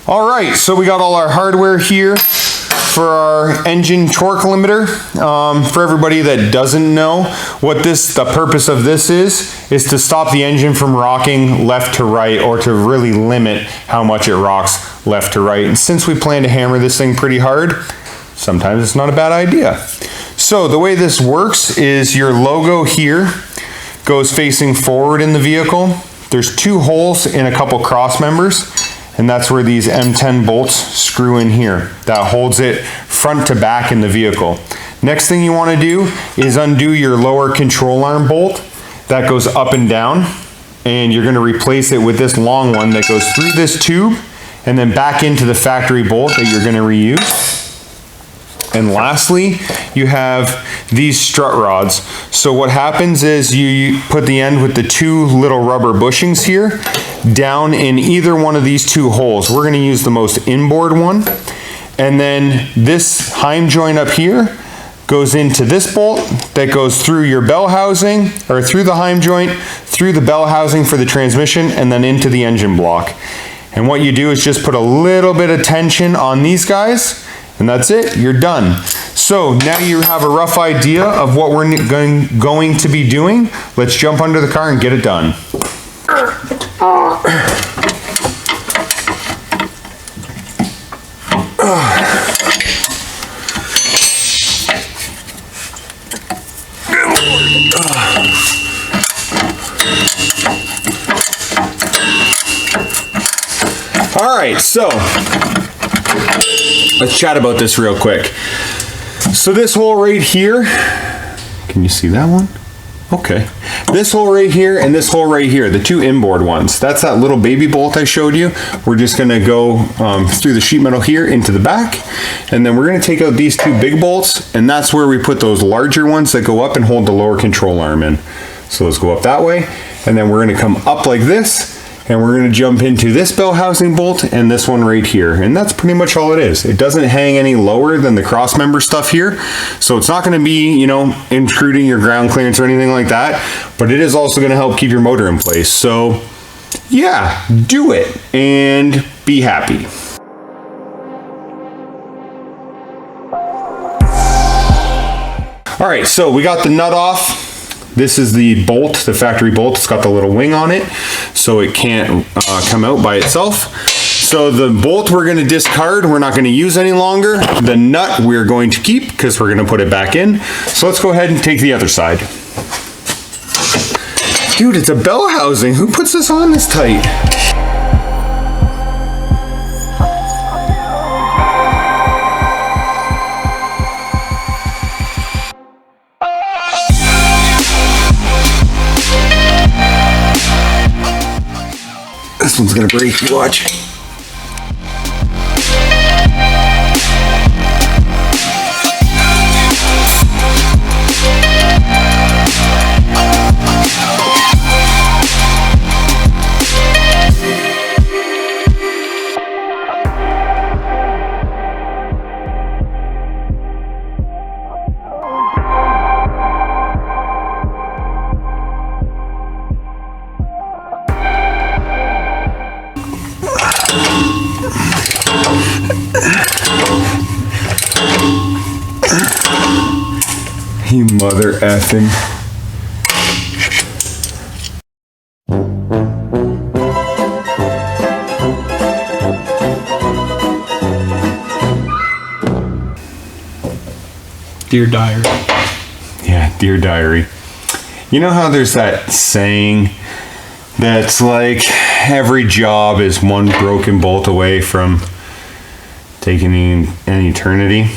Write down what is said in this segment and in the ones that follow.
All right, so we got all our hardware here for our engine torque limiter. For everybody that doesn't know what the purpose of this is to stop the engine from rocking left to right, or to really limit how much it rocks left to right. And since we plan to hammer this thing pretty hard, sometimes it's not a bad idea. So the way this works is your logo here goes facing forward in the vehicle. There's 2 holes in a couple cross members, and that's where these M10 bolts screw in here. That holds it front to back in the vehicle. Next thing you want to do is undo your lower control arm bolt. That goes up and down, and you're going to replace it with this long one that goes through this tube and then back into the factory bolt that you're going to reuse. And lastly, you have these strut rods. So what happens is you put the end with the 2 little rubber bushings here down in either one of these 2 holes. We're going to use the most inboard one. And then this heim joint up here goes into this bolt that goes through your bell housing, or through the heim joint, through the bell housing for the transmission, and then into the engine block. And what you do is just put a little bit of tension on these guys, and that's it, you're done. So now you have a rough idea of what we're going to be doing. Let's jump under the car and get it done. All right, so let's chat about this real quick. So this hole right here, can you see that one? Okay. This hole right here and this hole right here, the 2 inboard ones, that's that little baby bolt I showed you. We're just gonna go through the sheet metal here into the back, and then we're gonna take out these 2 big bolts, and that's where we put those larger ones that go up and hold the lower control arm in. So let's go up that way, and then we're gonna come up like this, and we're going to jump into this bell housing bolt and this one right here. And that's pretty much all it is. It doesn't hang any lower than the cross member stuff here. So it's not going to be, you know, intruding your ground clearance or anything like that. But it is also going to help keep your motor in place. So yeah, do it and be happy. All right, so we got the nut off. This is the bolt, the factory bolt. It's got the little wing on it, so it can't come out by itself. So the bolt we're going to discard, we're not going to use any longer. The nut we're going to keep because we're going to put it back in. So let's go ahead and take the other side. Dude, it's a bell housing. Who puts this on this tight? This one's gonna break, you watch. You mother effing. Dear Diary. Yeah, Dear Diary. You know how there's that saying that's like every job is one broken bolt away from taking an eternity?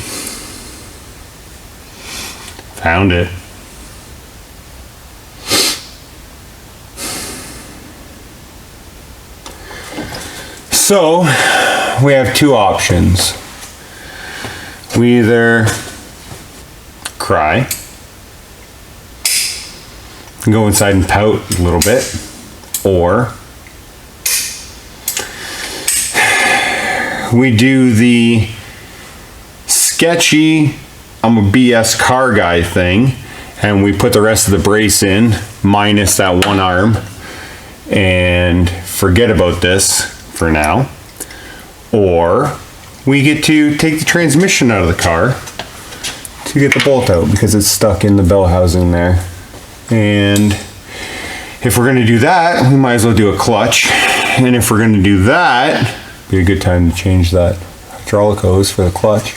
Found it. So we have 2 options. We either cry, go inside and pout a little bit, or we do the sketchy I'm a BS car guy thing, and we put the rest of the brace in minus that one arm and forget about this for now. or we get to take the transmission out of the car to get the bolt out because it's stuck in the bell housing there. And if we're gonna do that, we might as well do a clutch. And if we're gonna do that, be a good time to change that hydraulic hose for the clutch.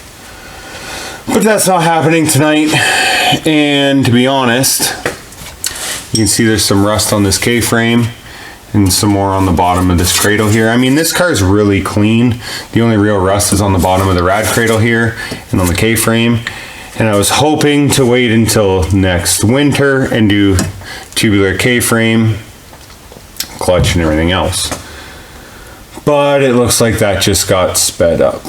But that's not happening tonight. And to be honest, you can see there's some rust on this K-frame and some more on the bottom of this cradle here. I mean, this car is really clean. The only real rust is on the bottom of the rad cradle here and on the K-frame. And I was hoping to wait until next winter and do tubular K-frame, clutch, and everything else. But it looks like that just got sped up.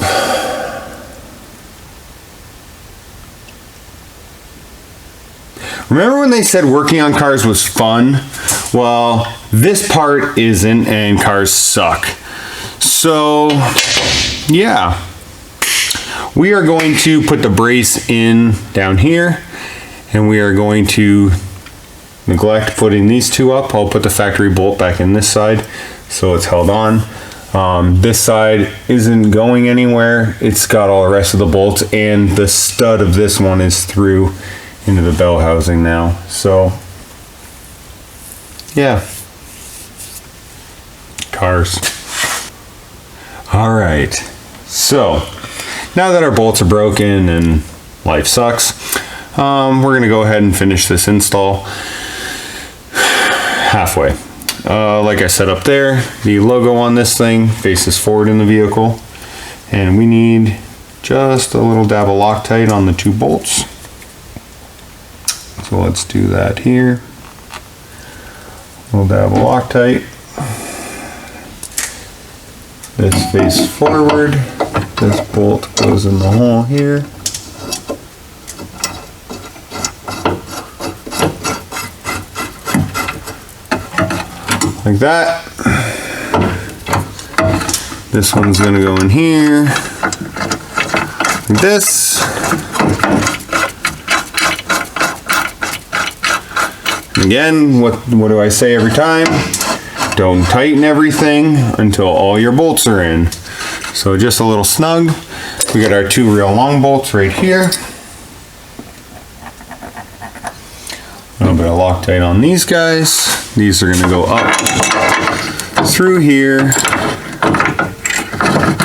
Remember when they said working on cars was fun? Well, this part isn't, and cars suck. So, yeah. We are going to put the brace in down here, and we are going to neglect putting these two up. I'll put the factory bolt back in this side so it's held on. This side isn't going anywhere. It's got all the rest of the bolts, and the stud of this one is through into the bell housing now. So yeah, cars. All right, so now that our bolts are broken and life sucks, we're gonna go ahead and finish this install halfway. Like I said up there, the logo on this thing faces forward in the vehicle, and we need just a little dab of Loctite on the two bolts. So let's do that here. A little dab of Loctite. This face forward. This bolt goes in the hole here. Like that. This one's gonna go in here. Like this. Again, what do I say every time? Don't tighten everything until all your bolts are in. So just a little snug. We got our two real long bolts right here. A little bit of Loctite on these guys. These are gonna go up through here,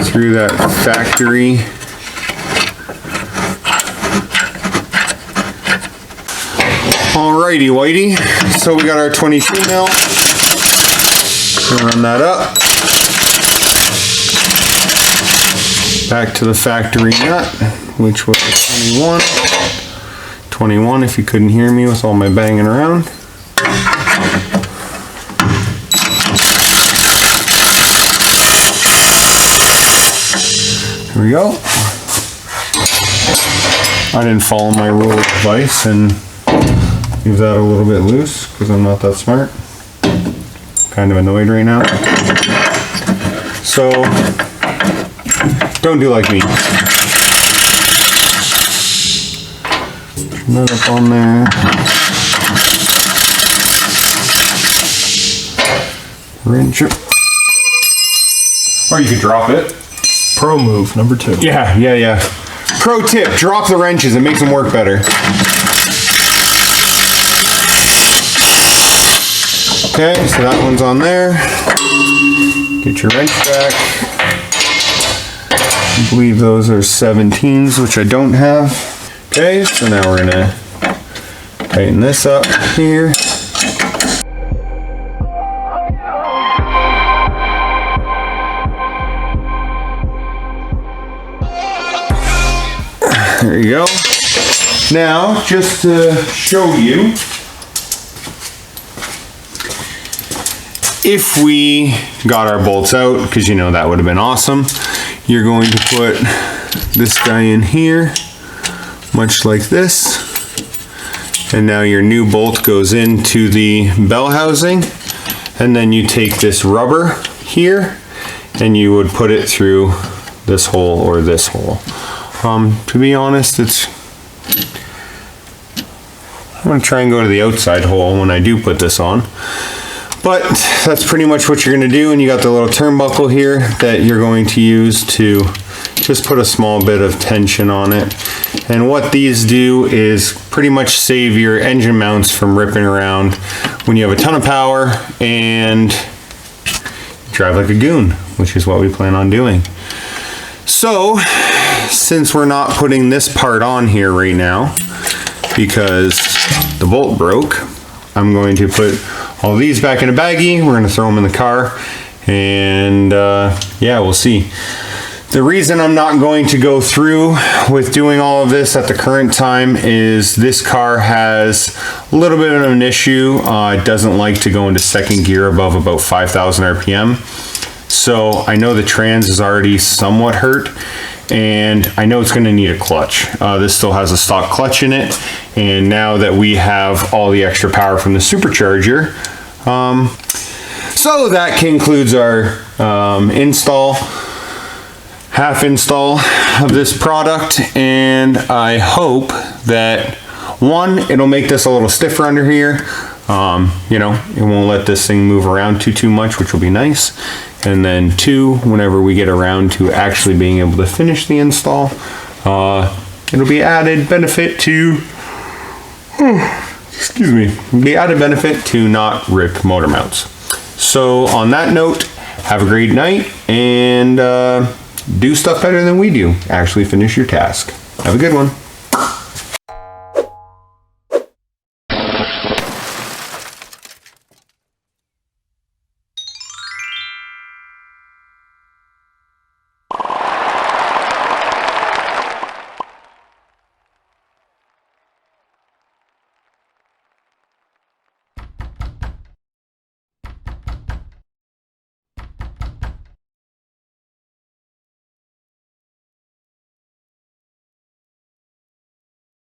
through that factory. Alrighty whitey, so we got our 22 mil. We'll run that up. Back to the factory nut, which was 21. 21 if you couldn't hear me with all my banging around. There we go. I didn't follow my rule of advice and leave that a little bit loose because I'm not that smart. Kind of annoyed right now. So, don't do like me. Turn that up on there. Wrench it. Or you could drop it. Pro move, number 2. Yeah. Pro tip, drop the wrenches, it makes them work better. Okay, so that one's on there. Get your wrench back. I believe those are 17s, which I don't have. Okay, so now we're gonna tighten this up here. There you go. Now, just to show you, if we got our bolts out, because you know that would have been awesome, you're going to put this guy in here, much like this, and now your new bolt goes into the bell housing, and then you take this rubber here and you would put it through this hole or this hole. To be honest, I'm going to try and go to the outside hole when I do put this on. But that's pretty much what you're going to do, and you got the little turnbuckle here that you're going to use to just put a small bit of tension on it. And what these do is pretty much save your engine mounts from ripping around when you have a ton of power and drive like a goon, which is what we plan on doing. So, since we're not putting this part on here right now because the bolt broke, I'm going to put all these back in a baggie. We're going to throw them in the car, and yeah, we'll see. The reason I'm not going to go through with doing all of this at the current time is this car has a little bit of an issue. It doesn't like to go into second gear above about 5,000 RPM. So I know the trans is already somewhat hurt, and I know it's going to need a clutch. This still has a stock clutch in it, and now that we have all the extra power from the supercharger, so that concludes our half install of this product, and I hope that one, it'll make this a little stiffer under here. You know, it won't let this thing move around too much, which will be nice. And then two, whenever we get around to actually being able to finish the install, it'll be added benefit to, be added benefit to not rip motor mounts. So on that note, have a great night, and do stuff better than we do. Actually finish your task. Have a good one.